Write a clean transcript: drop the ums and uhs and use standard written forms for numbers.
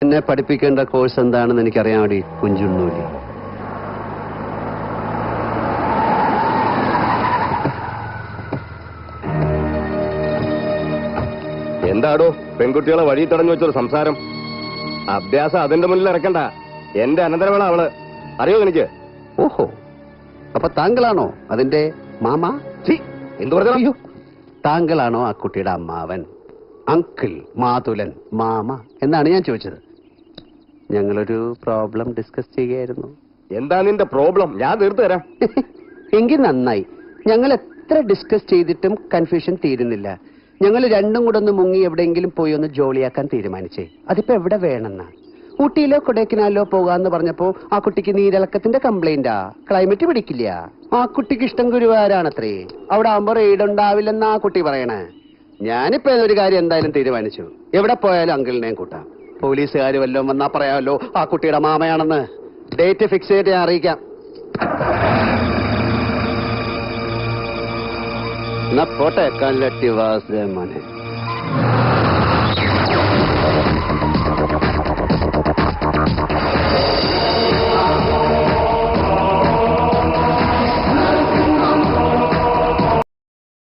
എന്നെ പഠിപ്പിക്കേണ്ട കോഴ്സ് എന്താണെന്ന് എനിക്കറിയാൻ വേണ്ടി കുഞ്ചുണ്ണൂലി. എന്താടോ പെൺകുട്ടികളെ വഴി തടഞ്ഞു വെച്ചൊരു സംസാരം? അഭ്യാസം അതിന്റെ മുന്നിൽ ഇറക്കണ്ട. എന്റെ അനന്തരവള അവള്, അറിയോ എനിക്ക്? ഓഹോ, അപ്പൊ താങ്കളാണോ അതിന്റെ മാമ? എന്തു പറഞ്ഞു? താങ്കളാണോ ആ കുട്ടിയുടെ അമ്മാവൻ? അങ്കിൾ, മാതുലൻ, മാമ എന്നാണ് ഞാൻ ചോദിച്ചത്. ഞങ്ങളൊരു പ്രോബ്ലം ഡിസ്കസ് ചെയ്യുകയായിരുന്നു. എന്താ നിന്റെ പ്രോബ്ലം? ഞാൻ തീർത്തു തരാം. എങ്കിൽ നന്നായി. ഞങ്ങൾ എത്ര ഡിസ്കസ് ചെയ്തിട്ടും കൺഫ്യൂഷൻ തീരുന്നില്ല. ഞങ്ങൾ രണ്ടും കൂടെ ഒന്ന് മുങ്ങി എവിടെയെങ്കിലും പോയി ഒന്ന് ജോളിയാക്കാൻ തീരുമാനിച്ചേ. അതിപ്പോ എവിടെ വേണമെന്നാ? ഊട്ടിയിലോ കൊടൈക്കനാലിലോ പോകാന്ന് പറഞ്ഞപ്പോ ആ കുട്ടിക്ക് നീരിളക്കത്തിന്റെ കംപ്ലൈന്റാ. ക്ലൈമറ്റ് പിടിക്കില്ല. ആ കുട്ടിക്ക് ഇഷ്ടം ഗുരുവായൂരാണത്രേ. അവിടെ ആകുമ്പോ റെയ്ഡ് ഉണ്ടാവില്ലെന്നാ ആ കുട്ടി പറയണേ. ഞാനിപ്പോ ഒരു കാര്യം എന്തായാലും തീരുമാനിച്ചു. എവിടെ പോയാലും അങ്കിളിനെയും കൂട്ടാം. പോലീസുകാർ വല്ലതും വന്നാ പറയാമല്ലോ ആ കുട്ടിയുടെ മാമയാണെന്ന്. ഡേറ്റ് ഫിക്സ് ചെയ്തിട്ട് ഞാൻ അറിയിക്കാം. എന്നാ പോട്ടെ കല്ലട്ടി വാസുദേവൻ മോനെ.